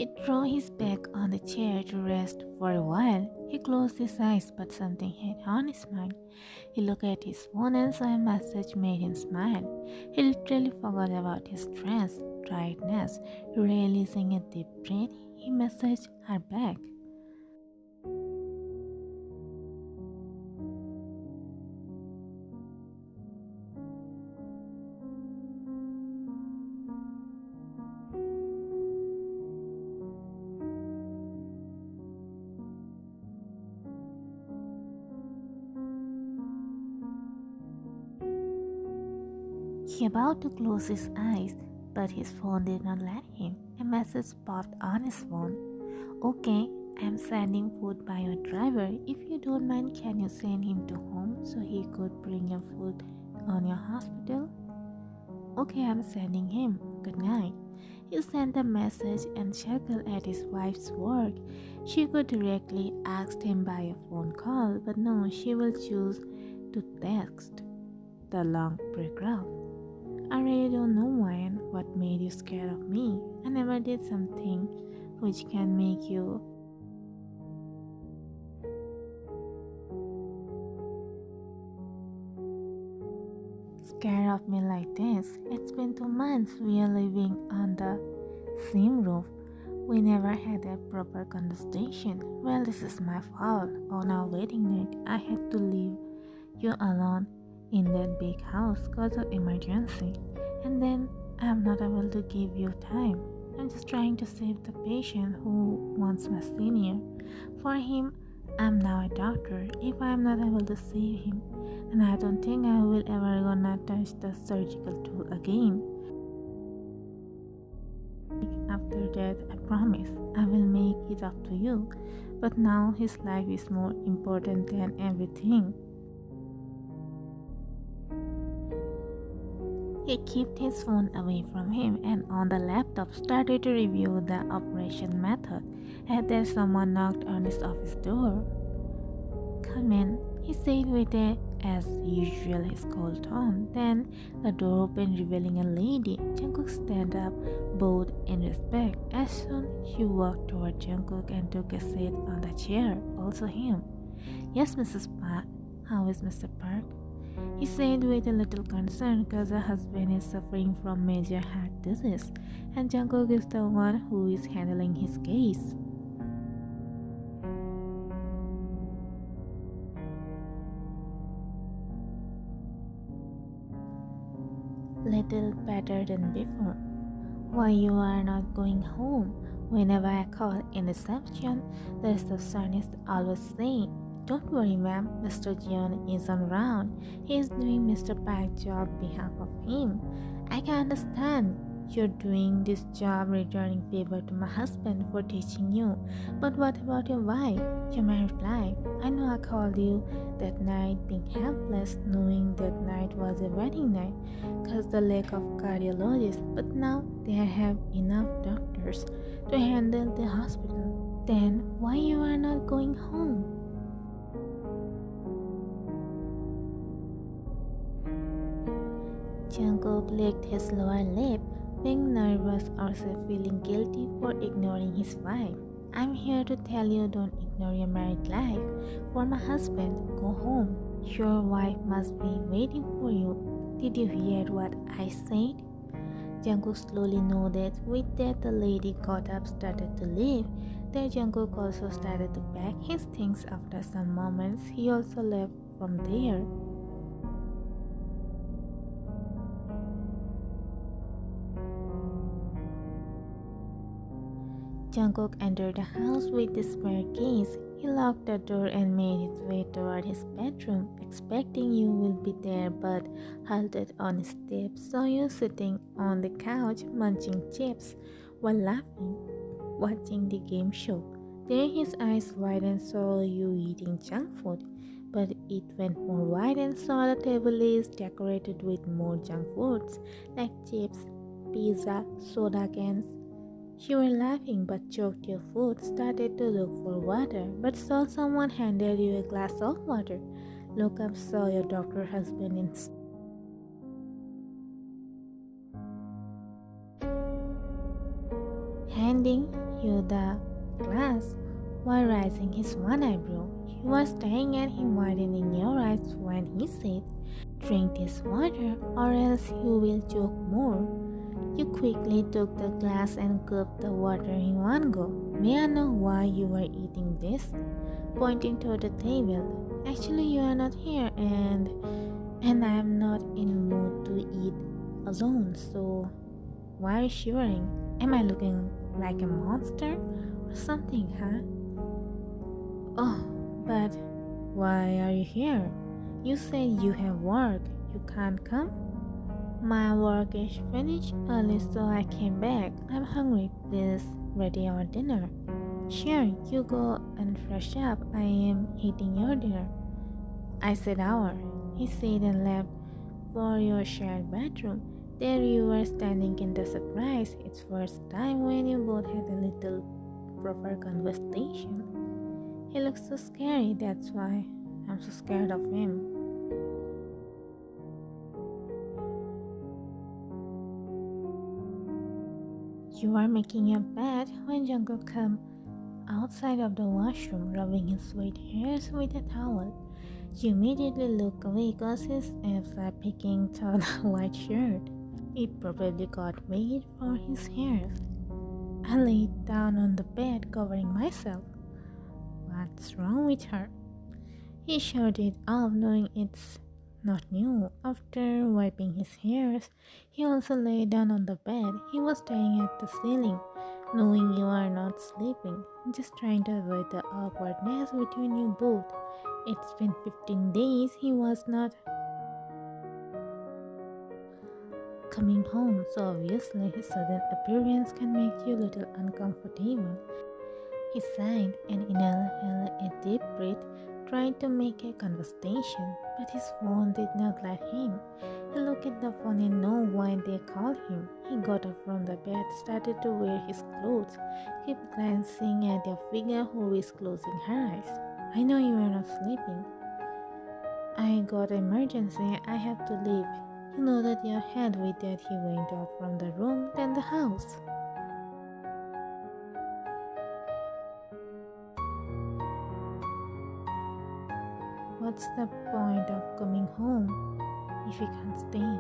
He threw his back on the chair to rest for a while. He closed his eyes, but something hit on his mind. He looked at his phone and saw a message made him smile. He literally forgot about his stress, tiredness. Releasing a deep breath, he messaged her back. He about to close his eyes, but his phone did not let him. A message popped on his phone. "Okay, I'm sending food by your driver. If you don't mind, can you send him to home so he could bring your food on your hospital?" "Okay, I'm sending him. Good night." He sent the message and chuckled at his wife's work. She could directly ask him by a phone call, but no, she will choose to text the long paragraph. "I really don't know, Ryan, what made you scared of me. I never did something which can make you scared of me like this. It's been 2 months we are living on the same roof. We never had a proper conversation. Well, this is my fault. On our wedding night, I had to leave you alone in that big house because of emergency, and then I'm not able to give you time. I'm just trying to save the patient who wants my senior. For him, I'm now a doctor. If I'm not able to save him, and I don't think I will ever gonna touch the surgical tool again. After that, I promise I will make it up to you. But now his life is more important than everything." He kept his phone away from him and on the laptop started to review the operation method. And then someone knocked on his office door. "Come in," he said with a, as usual, his cold tone. Then the door opened, revealing a lady. Jungkook stood up, bowed in respect. As soon she walked toward Jungkook and took a seat on the chair, also him. "Yes, Mrs. Park. How is Mr. Park?" he said with a little concern because her husband is suffering from major heart disease and Jungkook is the one who is handling his case. "Little better than before." "Why you are not going home?" Whenever I call in reception, the receptionist always say, "Don't worry, ma'am, Mr. Jeon is on round. He is doing Mr. Park's job behalf of him." "I can understand you're doing this job returning favor to my husband for teaching you. But what about your wife, your married life? I know I called you that night being helpless, knowing that night was a wedding night because the lack of cardiologists, but now they have enough doctors to handle the hospital. Then why you are not going home?" Jungkook licked his lower lip, being nervous, also feeling guilty for ignoring his wife. "I'm here to tell you, don't ignore your married life. For my husband, go home. Your wife must be waiting for you. Did you hear what I said?" Jungkook slowly nodded. With that, the lady got up, started to leave. Then Jungkook also started to pack his things. After some moments, he also left from there. Jungkook entered the house with the spare keys. He locked the door and made his way toward his bedroom, expecting you will be there, but halted on his steps, saw you sitting on the couch munching chips while laughing, watching the game show. Then his eyes widened, saw you eating junk food, but it went more wide and saw the table is decorated with more junk foods like chips, pizza, soda cans. You were laughing but choked your food, started to look for water, but saw someone handed you a glass of water. Look up, saw your doctor husband handing you the glass while raising his one eyebrow. You were staring at him, widening your eyes when he said, "Drink this water or else you will choke more." You quickly took the glass and gulped the water in one go. "May I know why you were eating this?" Pointing to the table. "Actually, you are not here and I am not in mood to eat alone, so why are you shivering? Am I looking like a monster or something, huh?" "Oh, but why are you here? You said you have work. You can't come?" "My work is finished early, so I came back. I'm hungry. Please ready our dinner." "Sure, you go and fresh up. I am eating your dinner." "I said our," he said and left for your shared bedroom. There you were standing in the surprise. It's first time when you both had a little proper conversation. He looks so scary, that's why I'm so scared of him. You are making your bed when Jungkook comes outside of the washroom, rubbing his wet hairs with a towel. You immediately look away because his abs are peeking through the white shirt. It probably got wet for his hairs. I laid down on the bed, covering myself. What's wrong with her? He shouted off, knowing it's not new. After wiping his hairs, he also lay down on the bed. He was staring at the ceiling, knowing you are not sleeping, just trying to avoid the awkwardness between you both. It's been 15 days he was not coming home, so obviously his sudden appearance can make you a little uncomfortable. He sighed and inhaled a deep breath, trying to make a conversation, but his phone did not let him. He looked at the phone and knew why they called him. He got up from the bed, started to wear his clothes, kept glancing at the figure who is closing her eyes. "I know you are not sleeping. I got an emergency. I have to leave." You nodded your head. With that, he went out from the room, then the house. What's the point of coming home if you can't stay?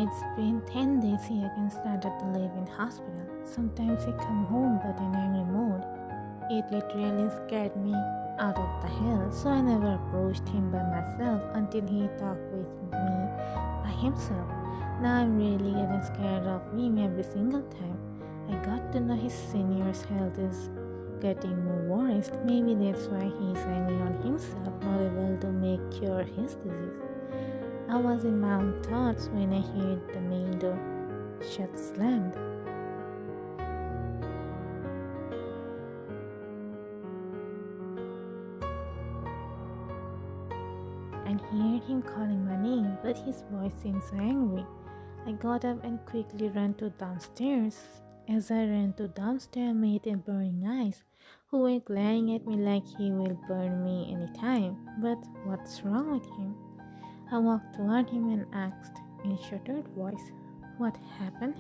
It's been 10 days he again started to live in hospital. Sometimes he come home but in angry mood. It literally scared me out of the hell, so I never approached him by myself until he talked with me by himself. Now I'm really getting scared of him every single time. I got to know his senior's health is getting more worrised. Maybe that's why he's angry on himself, not able to cure his disease. I was in my own thoughts when I heard the main door shut slammed. And heard him calling my name, but his voice seemed so angry. I got up and quickly ran to downstairs. As I ran to downstairs, I met a burning eyes, who were glaring at me like he will burn me anytime. But what's wrong with him? I walked toward him and asked in a shattered voice, "What happened?"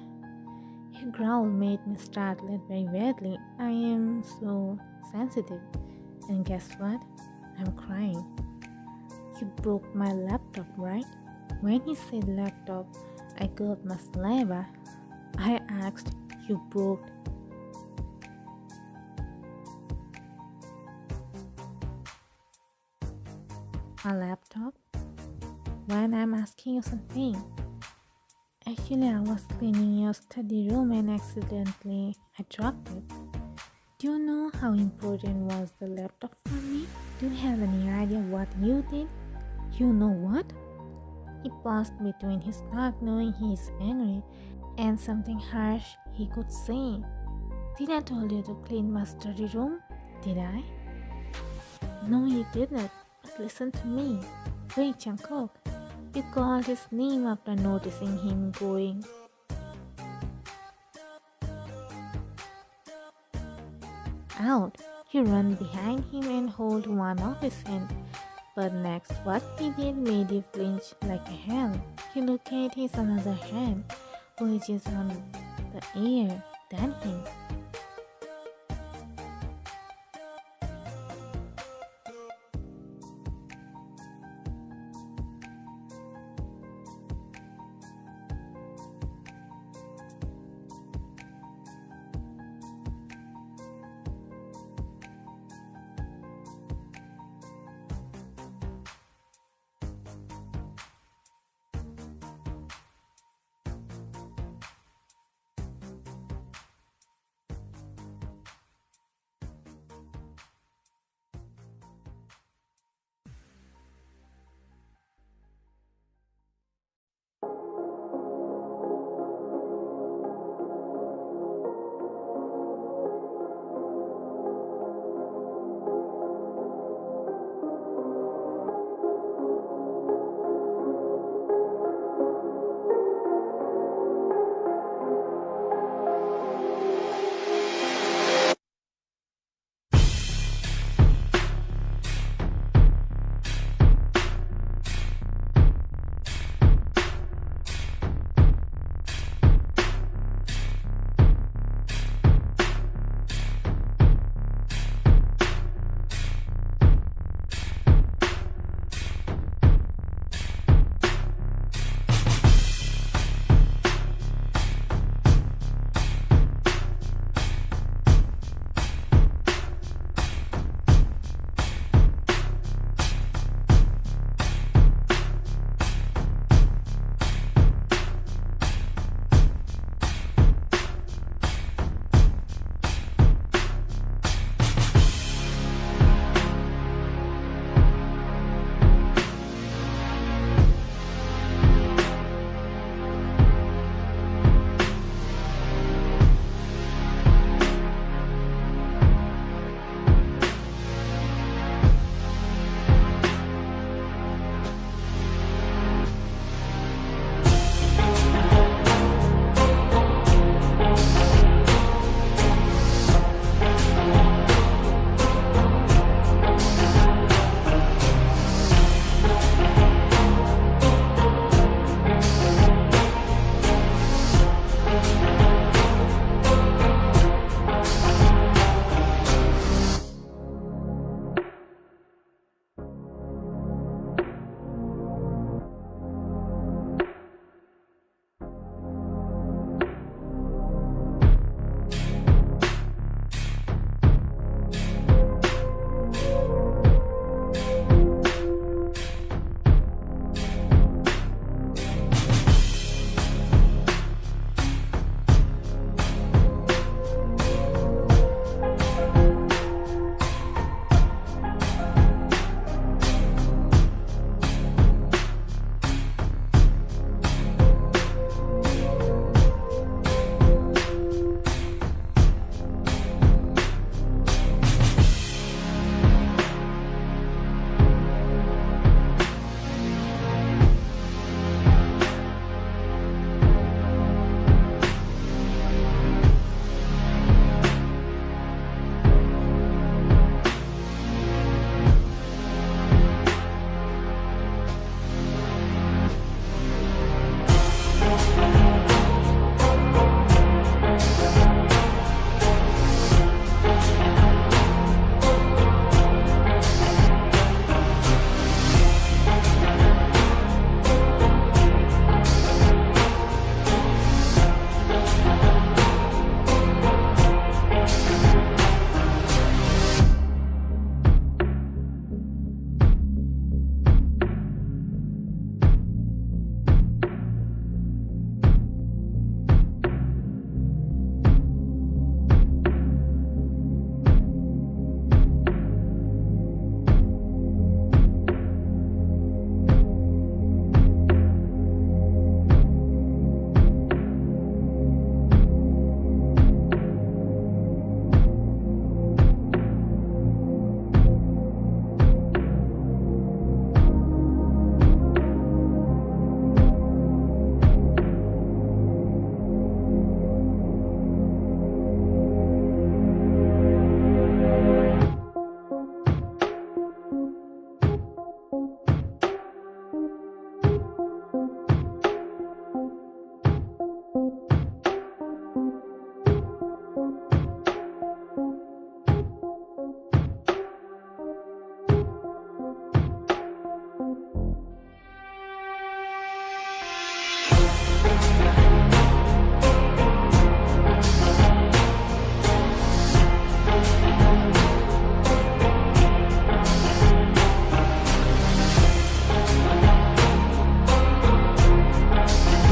He growled, made me startled very badly. I am so sensitive. And guess what? I'm crying. "You broke my laptop, right?" When he said laptop, I gulped my saliva. I asked, "You broke my laptop?" When I'm asking you something. "Actually, I was cleaning your study room and accidentally I dropped it." "Do you know how important was the laptop for me? Do you have any idea what you did?" "You know what?" He paused between his talk, knowing he is angry, and something harsh he could say. "Did I tell you to clean my study room? Did I?" "No, you didn't. But listen to me. Wait, Jungkook." You called his name after noticing him going out. You ran behind him and hold one of his hands. But next, what he did made you flinch like hell. You looked at his another hand, which is on the air than him.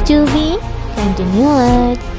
To be continued.